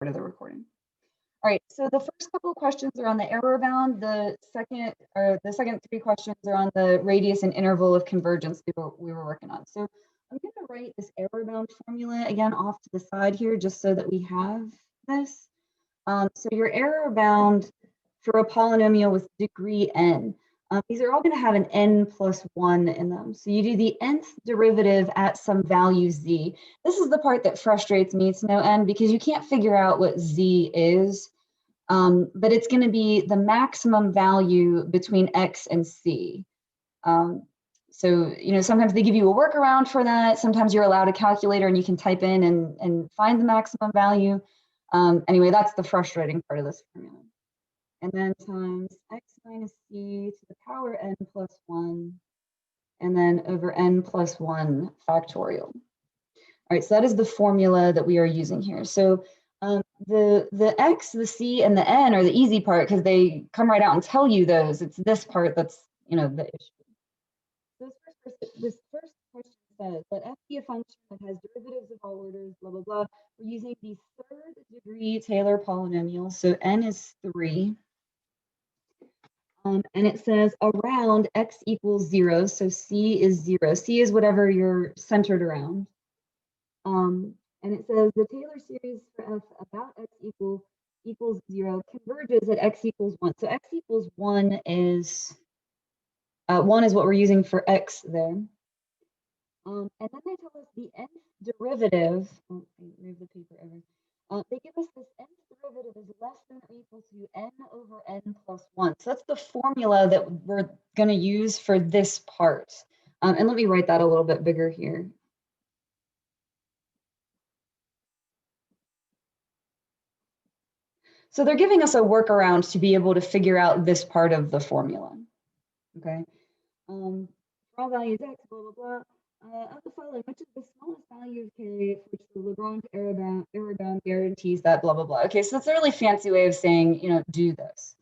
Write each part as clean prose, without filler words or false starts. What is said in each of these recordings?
part of the recording. All right, so the first couple of questions are on the error bound. The second 3 questions are on the radius and interval of convergence we were working on. So I'm going to write this error bound formula again off to the side here, just so that we have this. So your error bound for a polynomial with degree n. These are all going to have an n plus 1 in them. So you do the nth derivative at some value z. This is the part that frustrates me to no end because you can't figure out what z is. But it's going to be the maximum value between x and c. So, you know, sometimes they give you a workaround for that. Sometimes you're allowed a calculator and you can type in and find the maximum value. Anyway, that's the frustrating part of this formula. And then times x minus c to the power n plus 1, and then over n plus 1 factorial. All right, so that is the formula that we are using here. So the x, the c, and the n are the easy part because they come right out and tell you those. It's this part that's, you know, the issue. This first question says, let f be a function that has derivatives of all orders, blah, blah, blah. We're using the 3rd degree Taylor polynomial, so n is 3. And it says around x equals 0, so c is 0. C is whatever you're centered around. And it says the Taylor series for f about x equals 0 converges at x equals 1. So x equals 1 is 1 is what we're using for x there. And then they tell us the nth derivative. Oh, I moved the paper over. They give us this nth derivative is less than or equal to n over n plus 1. So that's the formula that we're going to use for this part. And let me write that a little bit bigger here. So they're giving us a workaround to be able to figure out this part of the formula. Okay. For all values x, blah, blah, blah. Of the following, which is the smallest value of k for which the Lagrange error bound guarantees that blah, blah, blah. Okay, so it's a really fancy way of saying, you know, do this.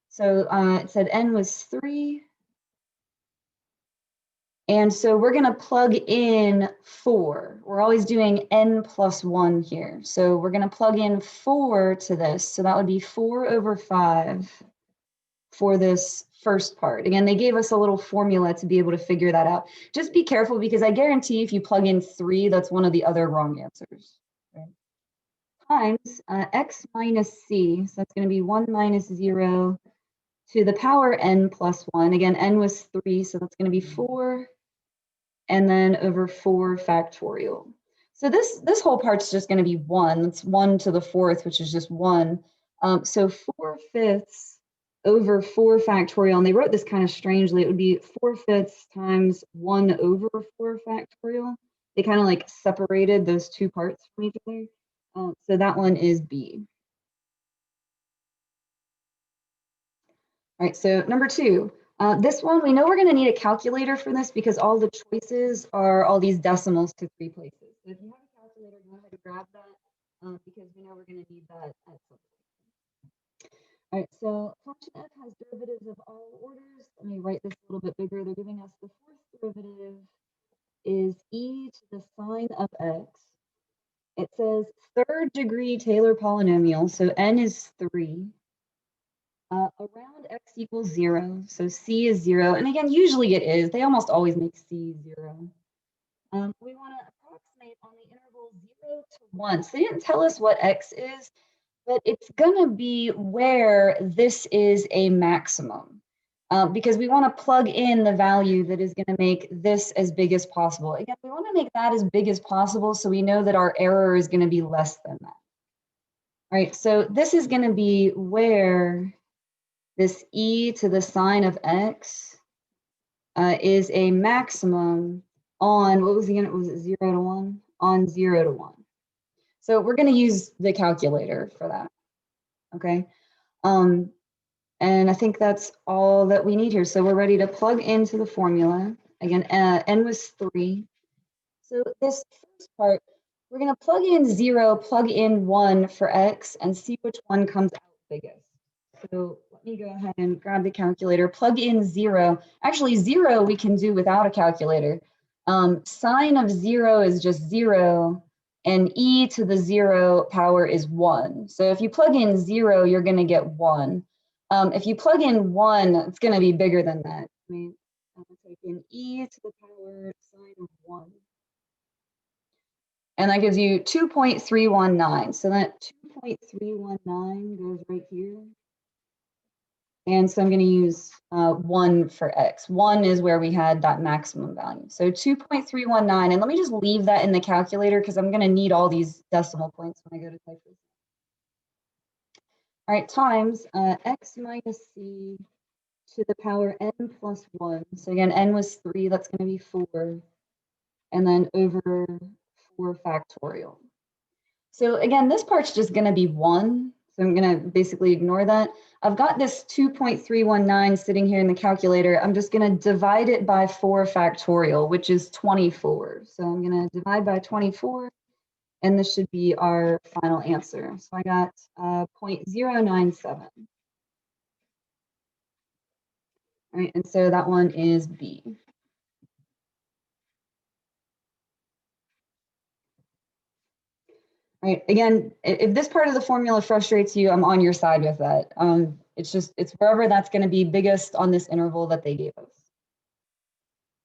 So it said n was 3. And so we're going to plug in 4. We're always doing n plus 1 here. So we're going to plug in 4 to this. So that would be 4 over 5 for this first part. Again, they gave us a little formula to be able to figure that out. Just be careful because I guarantee if you plug in 3, that's one of the other wrong answers. Right? Times x minus c. So that's going to be 1 minus 0 to the power n plus 1. Again, n was 3, so that's going to be 4. And then over 4 factorial. So this whole part's just going to be 1. It's 1 to the 4th, which is just 1. So 4/5 over 4 factorial. And they wrote this kind of strangely. It would be 4/5 times 1 over 4 factorial. They kind of like separated those two parts from each other. So that one is B. All right, so number 2. This one, we know we're going to need a calculator for this because all the choices are all these decimals to 3 places. So if you have a calculator, go ahead and grab that because we know we're going to need that at some point. All right, so function f has derivatives of all orders. Let me write this a little bit bigger. They're giving us the 4th derivative is e to the sine of x. It says 3rd degree Taylor polynomial, so n is 3. Around x equals 0, so c is 0. And again, usually it is. They almost always make c 0. We want to approximate on the interval 0 to 1. So they didn't tell us what x is, but it's going to be where this is a maximum. Because we want to plug in the value that is going to make this as big as possible. Again, we want to make that as big as possible so we know that our error is going to be less than that. All right, so this is going to be where this e to the sine of x is a maximum on, what was the unit? Was it 0 to 1? On 0 to 1. So we're going to use the calculator for that. Okay. And I think that's all that we need here. So we're ready to plug into the formula. Again, n was 3. So this first part, we're going to plug in 0, plug in 1 for x, and see which one comes out biggest. So let me go ahead and grab the calculator, plug in 0. Actually, 0 we can do without a calculator. Sine of 0 is just 0, and e to the 0 power is 1. So if you plug in 0, you're going to get 1. If you plug in 1, it's going to be bigger than that. I mean, I'm going to type in e to the power sign of 1. And that gives you 2.319. So that 2.319 goes right here. And so I'm going to use 1 for x. 1 is where we had that maximum value. So 2.319. And let me just leave that in the calculator because I'm going to need all these decimal points when I go to type this. All right, times x minus c to the power n plus 1. So again, n was 3. That's going to be 4. And then over 4 factorial. So again, this part's just going to be 1. So I'm going to basically ignore that. I've got this 2.319 sitting here in the calculator. I'm just going to divide it by 4 factorial, which is 24. So I'm going to divide by 24, and this should be our final answer. So I got 0.097. All right, and so that one is B. Right. Again, if this part of the formula frustrates you, I'm on your side with that. It's wherever that's going to be biggest on this interval that they gave us.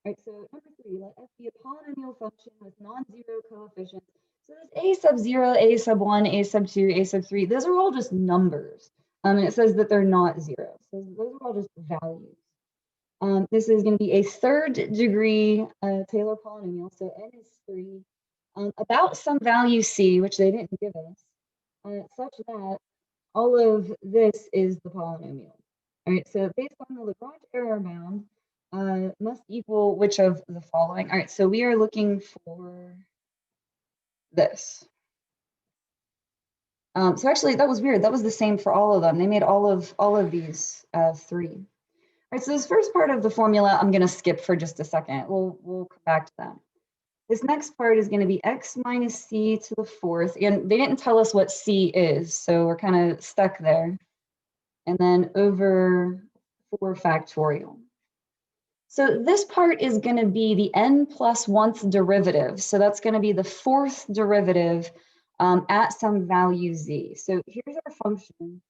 All right, so number 3, let f be a polynomial function with non-zero coefficients. So there's a sub 0, a sub 1, a sub 2, a sub 3. Those are all just numbers. And it says that they're not 0. So those are all just values. This is going to be a 3rd degree Taylor polynomial. So n is 3. About some value c, which they didn't give us, such that all of this is the polynomial. All right, so based on the Lagrange error bound, must equal which of the following? All right, so we are looking for this. So actually, that was weird. That was the same for all of them. They made all of these 3. All right, so this first part of the formula, I'm going to skip for just a second. We'll come back to that. This next part is going to be x minus c to the 4th. And they didn't tell us what c is, so we're kind of stuck there. And then over 4 factorial. So this part is going to be the n plus 1th derivative. So that's going to be the 4th derivative at some value z. So here's our function.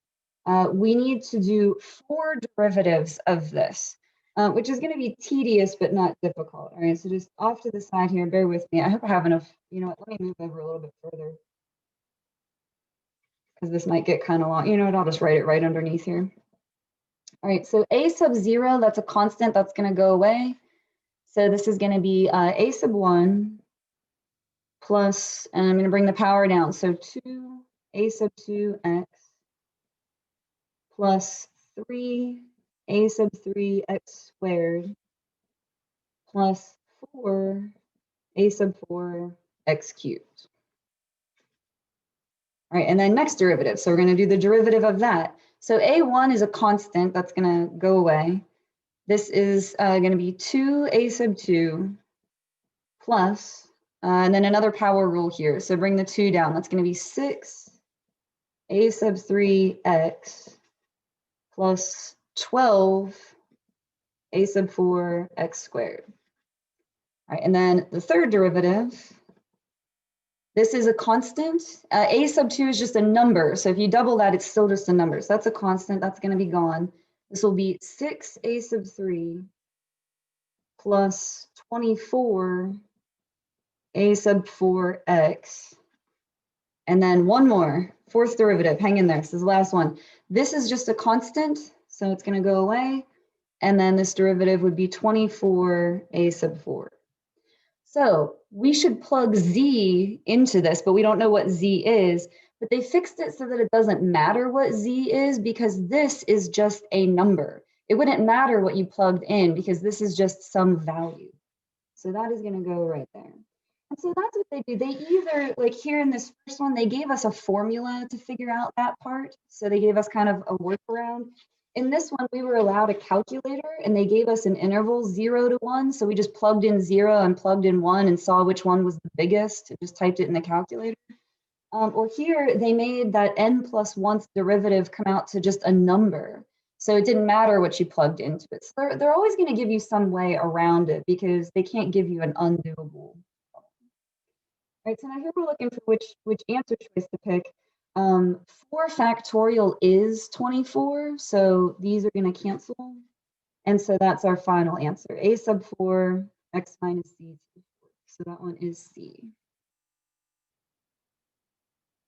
We need to do 4 derivatives of this. Which is going to be tedious, but not difficult. All right, so just off to the side here, bear with me. I hope I have enough, you know what, let me move over a little bit further because this might get kind of long. You know what, I'll just write it right underneath here. All right, so a sub 0, that's a constant that's going to go away. So this is going to be a sub 1 plus, and I'm going to bring the power down. So 2 a sub 2x plus 3 a sub 3x squared plus 4 a sub 4 x cubed. All right, and then next derivative. So we're going to do the derivative of that. So a1 is a constant that's going to go away. This is going to be 2a sub 2 plus, and then another power rule here. So bring the 2 down. That's going to be 6 a sub 3x plus 12 a sub 4 x squared. All right, and then the third derivative, this is a constant. A sub 2 is just a number. So if you double that, it's still just a number. So that's a constant. That's going to be gone. This will be 6 a sub 3 plus 24 a sub 4x. And then one more, 4th derivative. Hang in there. This is the last one. This is just a constant. So it's going to go away. And then this derivative would be 24 a sub 4. So we should plug z into this, but we don't know what z is. But they fixed it so that it doesn't matter what z is because this is just a number. It wouldn't matter what you plugged in because this is just some value. So that is going to go right there. And so that's what they do. They either, like here in this first one, they gave us a formula to figure out that part. So they gave us kind of a workaround. In this one, we were allowed a calculator and they gave us an interval 0 to 1. So we just plugged in 0 and plugged in 1 and saw which one was the biggest. Just typed it in the calculator. Or here, they made that n plus 1th derivative come out to just a number. So it didn't matter what you plugged into it. So they're always going to give you some way around it because they can't give you an undoable. All right, so now here we're looking for which answer choice to pick. 4 factorial is 24, so these are going to cancel. And so that's our final answer, a sub 4, x minus c. So that one is C.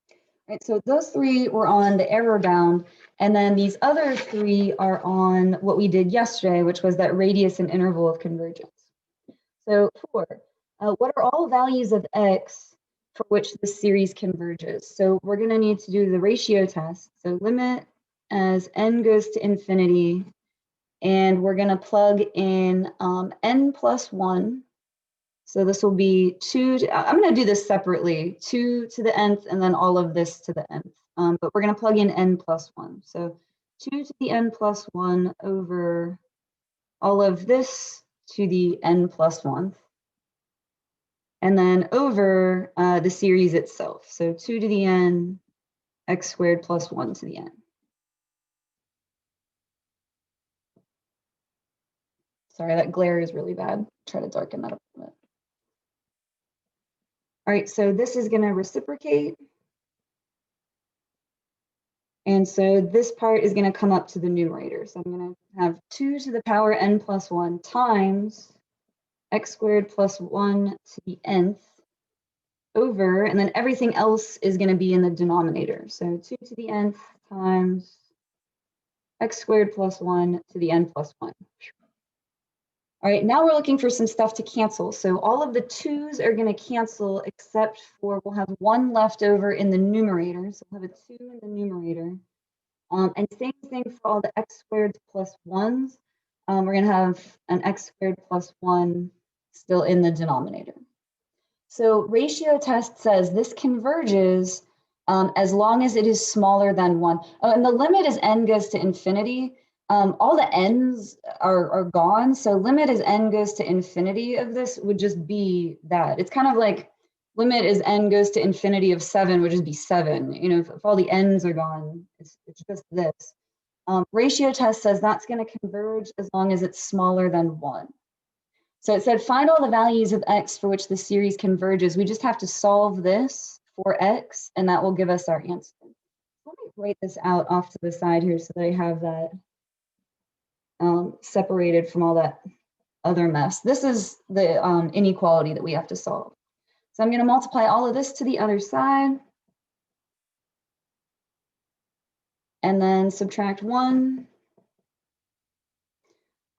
All right, so those 3 were on the error bound, and then these other 3 are on what we did yesterday, which was that radius and interval of convergence. So 4, what are all values of x for which the series converges? So we're going to need to do the ratio test. So limit as n goes to infinity, and we're going to plug in n plus 1. So this will be 2, I'm going to do this separately, 2 to the nth and then all of this to the nth. But we're going to plug in n plus 1. So 2 to the n plus 1 over all of this to the n plus 1. And then over the series itself. So 2 to the n, x squared plus 1 to the n. Sorry, that glare is really bad. Try to darken that up a bit. All right, so this is going to reciprocate. And so this part is going to come up to the numerator. So I'm going to have 2 to the power n plus 1 times x squared plus 1 to the nth over, and then everything else is going to be in the denominator. So 2 to the nth times x squared plus 1 to the n plus 1. All right, now we're looking for some stuff to cancel. So all of the 2's are going to cancel except for we'll have 1 left over in the numerator. So we'll have a 2 in the numerator. And same thing for all the x squared plus 1's. We're going to have an x squared plus 1 still in the denominator. So ratio test says this converges as long as it is smaller than 1. Oh, and the limit as n goes to infinity. All the n's are gone. So limit as n goes to infinity of this would just be that. It's kind of like limit as n goes to infinity of 7 would just be 7. You know, if all the n's are gone, it's just this. Ratio test says that's going to converge as long as it's smaller than 1. So it said find all the values of x for which the series converges. We just have to solve this for x, and that will give us our answer. Let me write this out off to the side here so that I have that separated from all that other mess. This is the inequality that we have to solve. So I'm going to multiply all of this to the other side. And then subtract 1.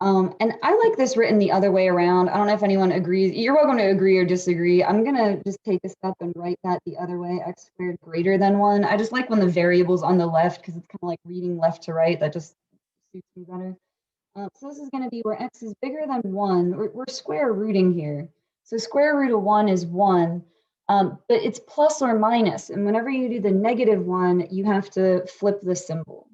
And I like this written the other way around. I don't know if anyone agrees. You're welcome to agree or disagree. I'm going to just take a step and write that the other way, x squared greater than 1. I just like when the variable's on the left because it's kind of like reading left to right. That just suits me better. So this is going to be where x is bigger than 1. We're square rooting here. So square root of 1 is 1, but it's plus or minus. And whenever you do the -1, you have to flip the symbol.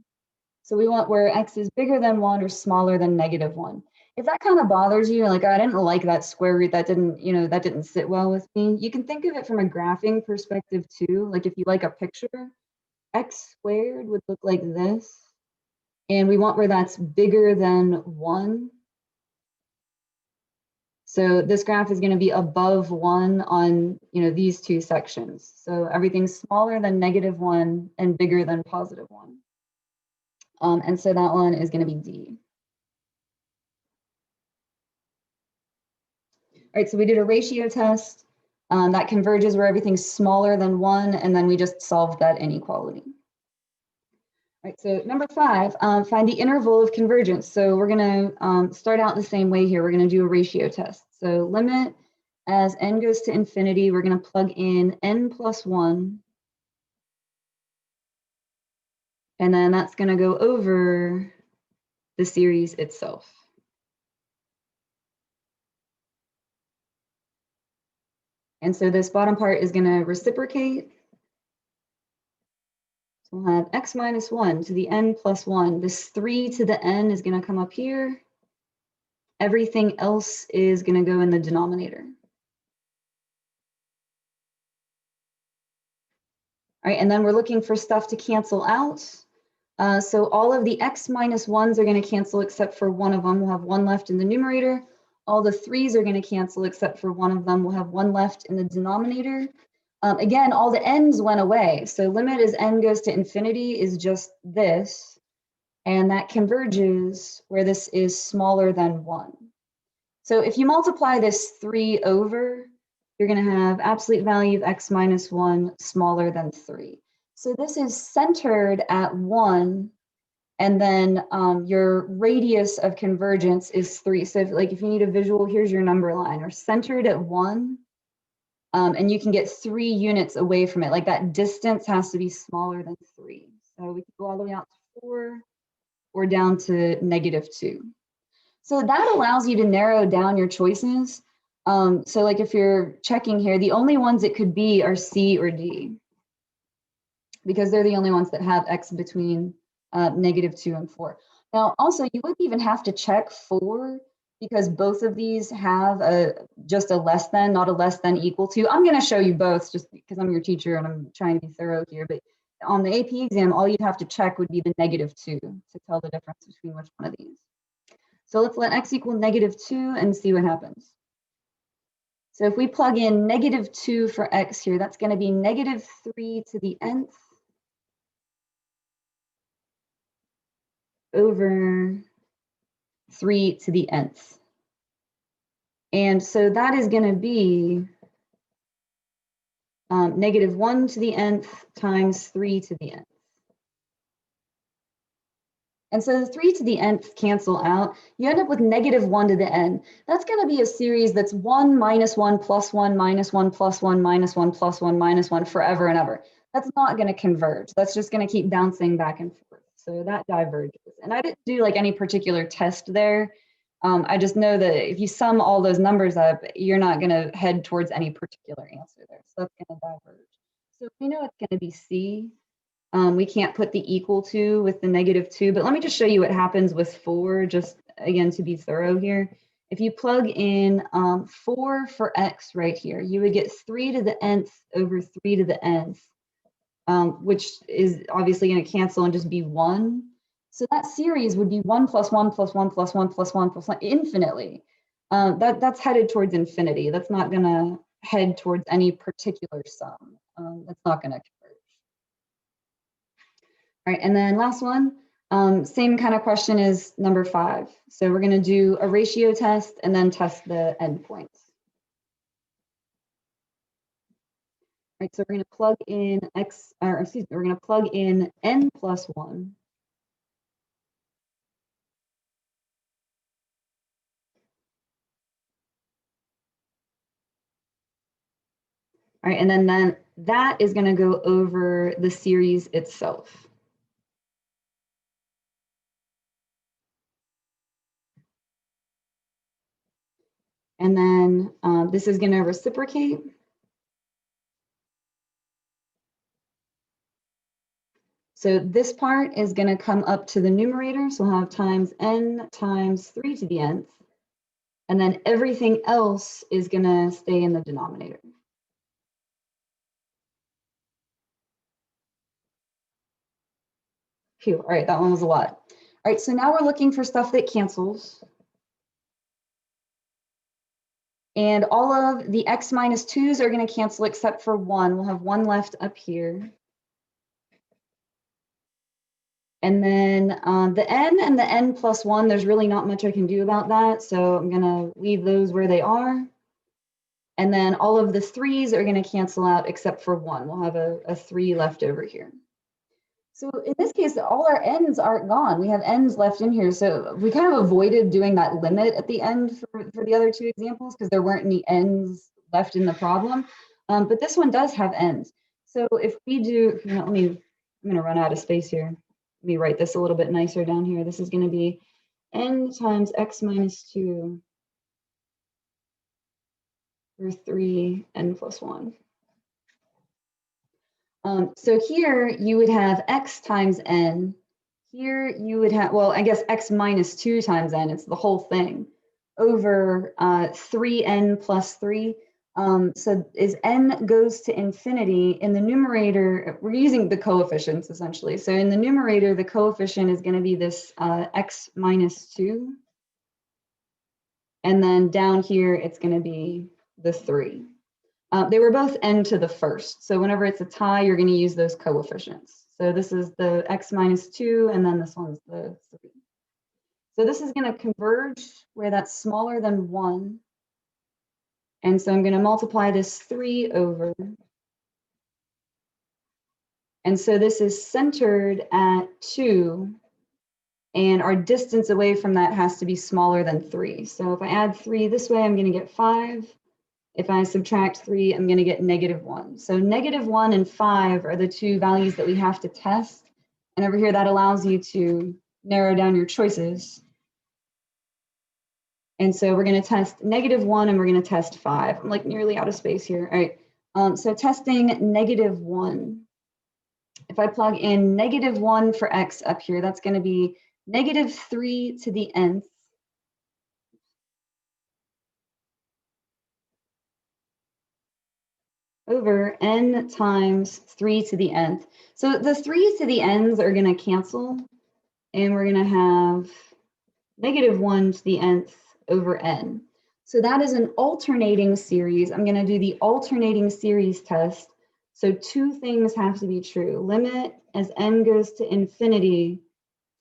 So we want where x is bigger than 1 or smaller than -1. If that kind of bothers you, like, I didn't like that square root, that didn't sit well with me, you can think of it from a graphing perspective too. Like if you like a picture, x squared would look like this. And we want where that's bigger than 1. So this graph is going to be above 1 on these two sections. So everything's smaller than -1 and bigger than +1. And so that one is going to be D. All right, so we did a ratio test that converges where everything's smaller than 1, and then we just solved that inequality. All right, so number 5, find the interval of convergence. So we're going to start out the same way here. We're going to do a ratio test. So limit as n goes to infinity, we're going to plug in n plus 1. And then that's going to go over the series itself. And so this bottom part is going to reciprocate. So we'll have x minus 1 to the n plus 1. This 3 to the n is going to come up here. Everything else is going to go in the denominator. All right, and then we're looking for stuff to cancel out. So all of the x minus 1's are going to cancel except for one of them. We'll have 1 left in the numerator. All the 3's are going to cancel except for one of them. We'll have 1 left in the denominator. Again, all the n's went away. So limit as n goes to infinity is just this, and that converges where this is smaller than 1. So if you multiply this 3 over, you're going to have absolute value of x minus 1 smaller than 3. So this is centered at 1, and then your radius of convergence is 3. So if you need a visual, here's your number line, or centered at 1, and you can get 3 units away from it. Like that distance has to be smaller than 3. So we can go all the way out to 4 or down to -2. So that allows you to narrow down your choices. So like if you're checking here, the only ones it could be are C or D, because they're the only ones that have x between -2 and 4. Now, also, you wouldn't even have to check 4, because both of these have just a less than, not a less than equal to. I'm going to show you both just because I'm your teacher and I'm trying to be thorough here. But on the AP exam, all you'd have to check would be the -2 to tell the difference between which one of these. So let's let x equal -2 and see what happens. So if we plug in -2 for x here, that's going to be -3 to the nth over 3 to the nth. And so that is going to be -1 to the nth times 3 to the nth. And so the 3 to the nth cancel out. You end up with -1 to the n. That's going to be a series that's 1 minus 1 plus 1 minus 1 plus 1 minus 1 plus 1 minus 1 forever and ever. That's not going to converge. That's just going to keep bouncing back and forth. So that diverges. And I didn't do like any particular test there. I just know that if you sum all those numbers up, you're not going to head towards any particular answer there. So that's going to diverge. So we know it's going to be C. We can't put the equal to with the -2, but let me just show you what happens with 4, just again to be thorough here. If you plug in 4 for x right here, you would get 3 to the nth over 3 to the nth, which is obviously going to cancel and just be 1. So that series would be 1 plus 1 plus 1 plus 1 plus 1 plus 1 infinitely. That's headed towards infinity. That's not going to head towards any particular sum. That's not going to converge. All right, and then last one, same kind of question as number 5. So we're going to do a ratio test and then test the endpoints. All right, so we're going to plug in we're going to plug in n plus 1. All right, and then that is going to go over the series itself. And then this is going to reciprocate. So this part is going to come up to the numerator. So we'll have times n times 3 to the nth. And then everything else is going to stay in the denominator. Phew, all right, that one was a lot. All right, so now we're looking for stuff that cancels. And all of the x minus 2's are going to cancel except for 1. We'll have 1 left up here. And then the n and the n plus 1, there's really not much I can do about that. So I'm going to leave those where they are. And then all of the 3's are going to cancel out except for 1. We'll have a 3 left over here. So in this case, all our n's aren't gone. We have n's left in here. So we kind of avoided doing that limit at the end for the other 2 examples because there weren't any n's left in the problem. But this one does have n's. So if we do, I'm going to run out of space here. Let me write this a little bit nicer down here. This is going to be n times x minus 2 or 3 n plus 1. So here you would have x times n. Here you would have, well, I guess x minus 2 times n, it's the whole thing, over 3n plus 3. So as n goes to infinity, in the numerator, we're using the coefficients essentially. So in the numerator, the coefficient is going to be this x minus 2. And then down here, it's going to be the 3. They were both n to the first. So whenever it's a tie, you're going to use those coefficients. So this is the x minus 2, and then this one's the 3. So this is going to converge where that's smaller than 1. And so I'm going to multiply this 3 over. And so this is centered at 2. And our distance away from that has to be smaller than 3. So if I add 3 this way, I'm going to get 5. If I subtract 3, I'm going to get -1. So -1 and 5 are the two values that we have to test. And over here, that allows you to narrow down your choices. And so we're going to test -1 and we're going to test 5. I'm like nearly out of space here. All right. So testing -1. If I plug in -1 for x up here, that's going to be -3 to the nth over n times 3 to the nth. So the 3 to the n's are going to cancel, and we're going to have -1 to the nth over n. So that is an alternating series. I'm going to do the alternating series test. So two things have to be true. Limit as n goes to infinity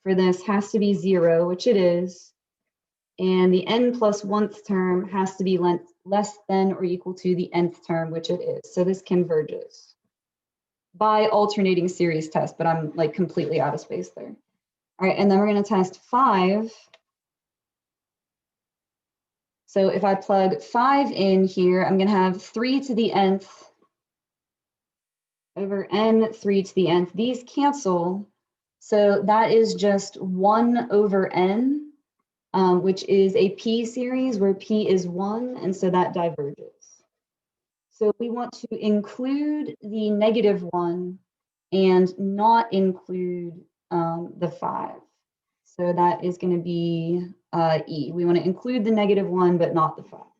for this has to be 0, which it is. And the n plus 1th term has to be less than or equal to the nth term, which it is. So this converges by alternating series test, but I'm like completely out of space there. All right, and then we're going to test 5. So if I plug 5 in here, I'm going to have 3 to the nth over n 3 to the nth. These cancel. So that is just 1 over n. Which is a p series where p is 1, and so that diverges. So we want to include the -1 and not include the 5. So that is going to be E. We want to include the -1, but not the 5.